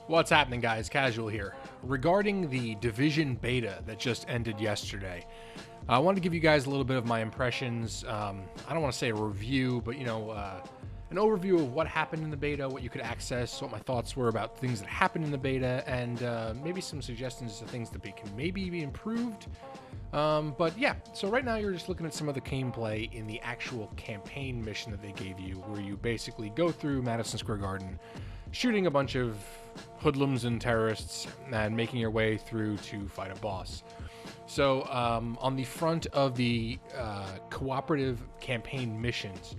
What's happening, guys? Casual here. Regarding the Division beta that just ended yesterday, I wanted to give you guys a little bit of my impressions. I don't want to say a review, but an overview of what happened in the beta, what you could access, what my thoughts were about things that happened in the beta, and maybe some suggestions to things that can maybe be improved. But yeah, so right now you're just looking at some of the gameplay in the actual campaign mission that they gave you, where you basically go through Madison Square Garden, shooting a bunch of hoodlums and terrorists, and making your way through to fight a boss. So on the front of the cooperative campaign missions,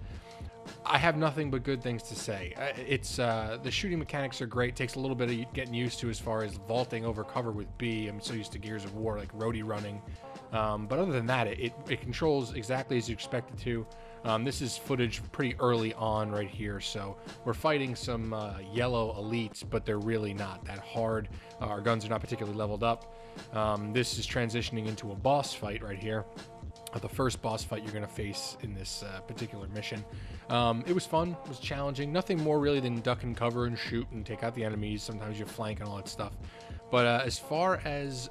I have nothing but good things to say. It's the shooting mechanics are great. It takes a little bit of getting used to as far as vaulting over cover with B. I'm so used to Gears of War, like roadie running. But other than that, it controls exactly as you expect it to. This is footage pretty early on right here, so we're fighting some yellow elites, but they're really not that hard. Our guns are not particularly leveled up. This is transitioning into a boss fight right here. The first boss fight you're going to face in this particular mission. It was fun, it was challenging, nothing more really than duck and cover and shoot and take out the enemies. Sometimes you flank and all that stuff. But as far as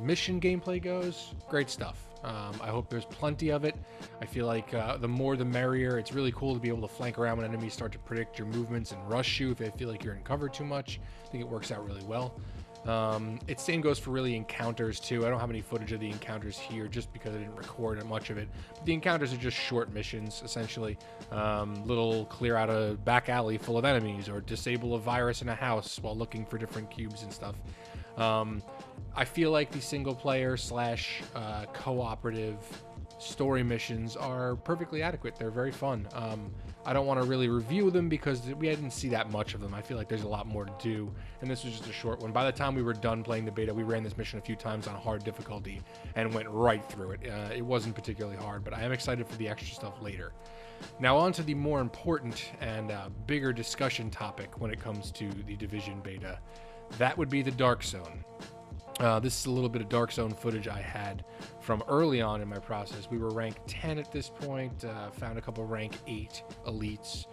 mission gameplay goes, great stuff. I hope there's plenty of it. I feel like the more the merrier. It's really cool to be able to flank around when enemies start to predict your movements and rush you if they feel like you're in cover too much. I think it works out really well. Same goes for really encounters too. I don't have any footage of the encounters here just because I didn't record much of it. But the encounters are just short missions, essentially. Little clear out a back alley full of enemies, or disable a virus in a house while looking for different cubes and stuff. I feel like the single player / cooperative story missions are perfectly adequate. They're very fun. I don't want to really review them because we didn't see that much of them. I feel like there's a lot more to do, and this was just a short one. By the time we were done playing the beta, we ran this mission a few times on hard difficulty and went right through it. It wasn't particularly hard, but I am excited for the extra stuff later. Now on to the more important and bigger discussion topic when it comes to the Division beta. That would be the Dark Zone. This is a little bit of Dark Zone footage I had from early on in my process. We were rank 10 at this point, found a couple rank 8 elites.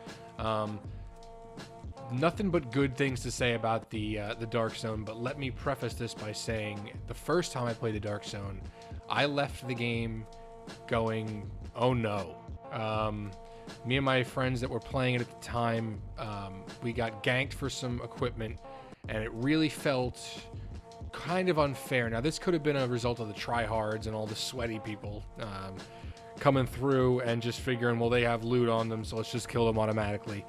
Nothing but good things to say about the Dark Zone, but let me preface this by saying the first time I played the Dark Zone, I left the game going, oh no. Me and my friends that were playing it at the time, we got ganked for some equipment, and it really felt kind of unfair. Now, this could have been a result of the tryhards and all the sweaty people coming through and just figuring, well, they have loot on them, so let's just kill them automatically.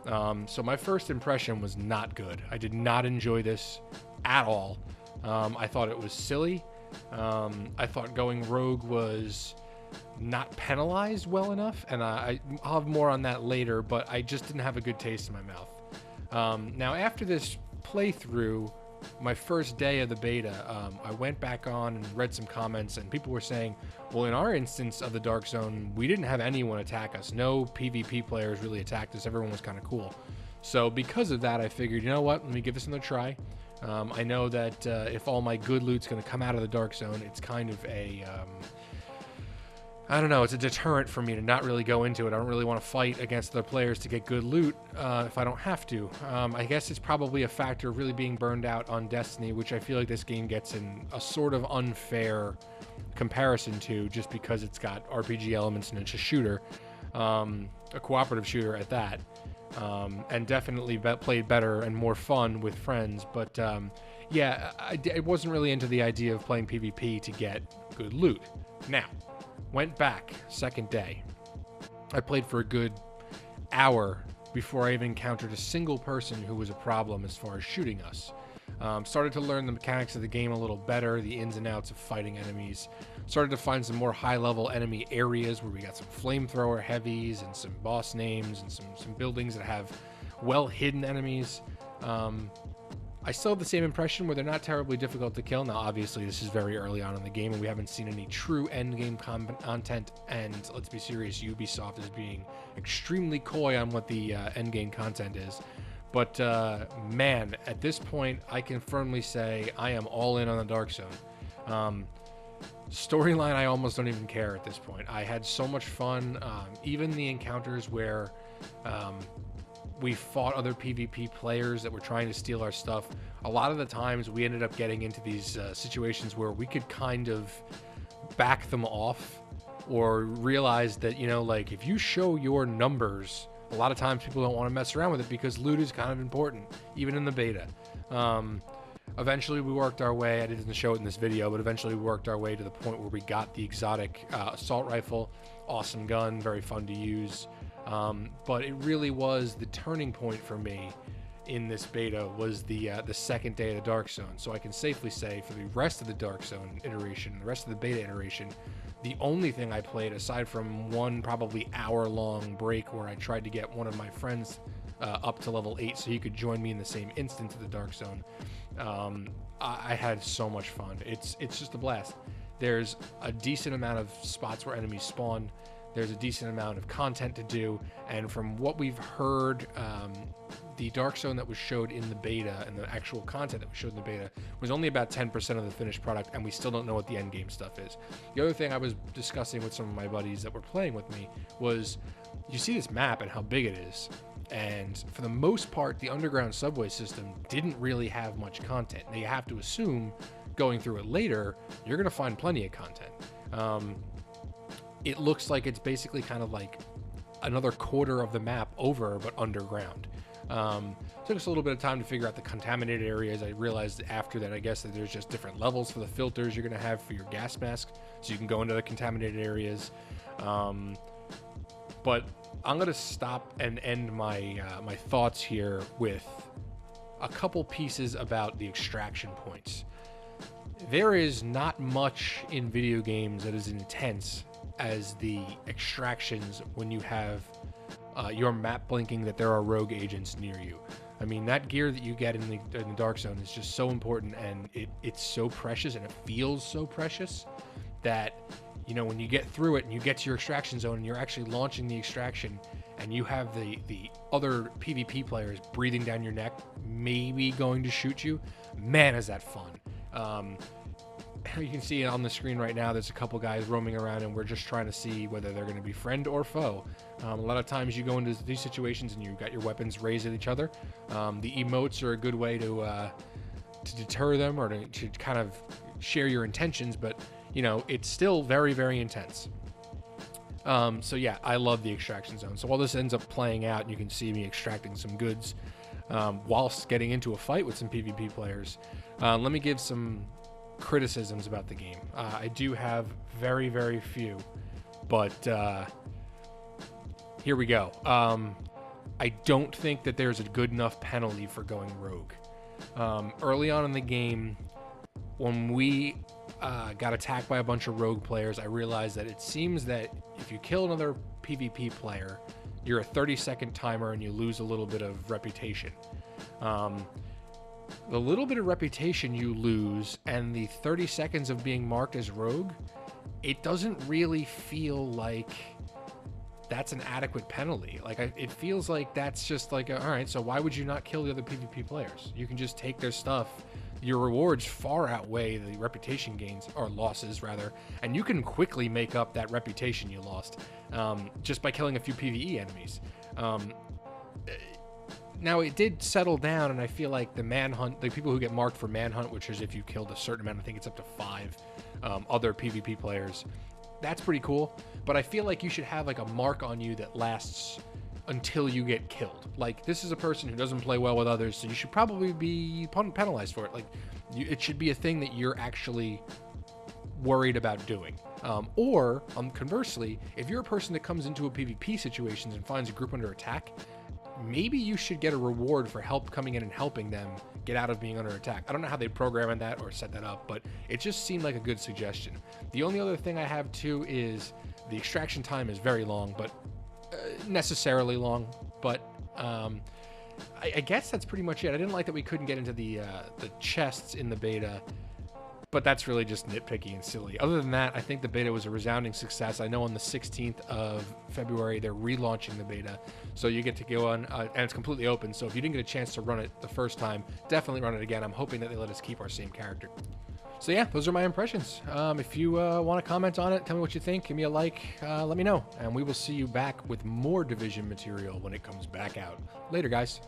So my first impression was not good. I did not enjoy this at all. I thought it was silly. I thought going rogue was not penalized well enough, and I'll have more on that later, but I just didn't have a good taste in my mouth. Now, after this playthrough, my first day of the beta, I went back on and read some comments, and people were saying, well, in our instance of the Dark Zone, we didn't have anyone attack us. No PvP players really attacked us. Everyone was kind of cool. So because of that, I figured, you know what, let me give this another try. I know that if all my good loot's going to come out of the Dark Zone, it's kind of a I don't know, it's a deterrent for me to not really go into it. I don't really want to fight against other players to get good loot if I don't have to. I guess it's probably a factor of really being burned out on Destiny, which I feel like this game gets in a sort of unfair comparison to, just because it's got RPG elements and it's a shooter, a cooperative shooter at that, and definitely played better and more fun with friends. But yeah, I wasn't really into the idea of playing PvP to get good loot. Now, went back, second day. I played for a good hour before I even encountered a single person who was a problem as far as shooting us. Started to learn the mechanics of the game a little better, the ins and outs of fighting enemies. Started to find some more high-level enemy areas where we got some flamethrower heavies and some boss names and some buildings that have well-hidden enemies. I still have the same impression where they're not terribly difficult to kill. Now, obviously, this is very early on in the game, and we haven't seen any true endgame content, and let's be serious, Ubisoft is being extremely coy on what the endgame content is. But, man, at this point, I can firmly say I am all in on the Dark Zone. Storyline, I almost don't even care at this point. I had so much fun. Even the encounters where we fought other PvP players that were trying to steal our stuff. A lot of the times we ended up getting into these situations where we could kind of back them off, or realize that, you know, like if you show your numbers, a lot of times people don't want to mess around with it because loot is kind of important, even in the beta. Eventually we worked our way, I didn't show it in this video, but eventually we worked our way to the point where we got the exotic assault rifle. Awesome gun, very fun to use. But it really was the turning point for me in this beta was the second day of the Dark Zone. So I can safely say for the rest of the Dark Zone iteration, the rest of the beta iteration, the only thing I played, aside from one probably hour-long break where I tried to get one of my friends up to level 8 so he could join me in the same instant of the Dark Zone, I had so much fun. It's just a blast. There's a decent amount of spots where enemies spawn. There's a decent amount of content to do, and from what we've heard, the Dark Zone that was showed in the beta and the actual content that was showed in the beta was only about 10% of the finished product, and we still don't know what the end game stuff is. The other thing I was discussing with some of my buddies that were playing with me was, you see this map and how big it is, and for the most part, the underground subway system didn't really have much content. Now you have to assume, going through it later, you're going to find plenty of content. It looks like it's basically kind of like another quarter of the map over, but underground. Took us a little bit of time to figure out the contaminated areas. I realized after that, I guess, that there's just different levels for the filters you're going to have for your gas mask, so you can go into the contaminated areas. But I'm going to stop and end my my thoughts here with a couple pieces about the extraction points. There is not much in video games that is intense as the extractions when you have your map blinking that there are rogue agents near you. I mean, that gear that you get in the Dark Zone is just so important, and it's so precious, and it feels so precious that, you know, when you get through it and you get to your extraction zone and you're actually launching the extraction and you have the other PvP players breathing down your neck, maybe going to shoot you, man, is that fun. You can see on the screen right now, there's a couple guys roaming around, and we're just trying to see whether they're going to be friend or foe. A lot of times you go into these situations and you've got your weapons raised at each other. The emotes are a good way to deter them, or to kind of share your intentions, but, you know, it's still very, very intense. So yeah, I love the extraction zone. So while this ends up playing out, and you can see me extracting some goods whilst getting into a fight with some PvP players, let me give some criticisms about the game. I do have very, very few, but here we go. I don't think that there's a good enough penalty for going rogue. Early on in the game, when we got attacked by a bunch of rogue players, I realized that it seems that if you kill another PvP player, you're a 30-second timer and you lose a little bit of reputation. The little bit of reputation you lose and the 30 seconds of being marked as rogue, it doesn't really feel like that's an adequate penalty. Like, it feels like that's just like, all right, so why would you not kill the other PvP players? You can just take their stuff. Your rewards far outweigh the reputation gains, or losses rather, and you can quickly make up that reputation you lost just by killing a few PvE enemies. Now, it did settle down, and I feel like the manhunt, the people who get marked for manhunt, which is if you killed a certain amount, I think it's up to 5 other PvP players, that's pretty cool. But I feel like you should have like a mark on you that lasts until you get killed. Like, this is a person who doesn't play well with others, so you should probably be penalized for it. Like, it should be a thing that you're actually worried about doing. Or conversely, if you're a person that comes into a PvP situation and finds a group under attack, maybe you should get a reward for coming in and helping them get out of being under attack. I don't know how they program that or set that up, but it just seemed like a good suggestion. The only other thing I have too is the extraction time is very long, but necessarily long. But I guess that's pretty much it. I didn't like that we couldn't get into the chests in the beta, but that's really just nitpicky and silly. Other than that, I think the beta was a resounding success. I know on the 16th of February, they're relaunching the beta, so you get to go on, and it's completely open, so if you didn't get a chance to run it the first time, definitely run it again. I'm hoping that they let us keep our same character. So yeah, those are my impressions. If you want to comment on it, tell me what you think, give me a like, let me know. And we will see you back with more Division material when it comes back out. Later, guys.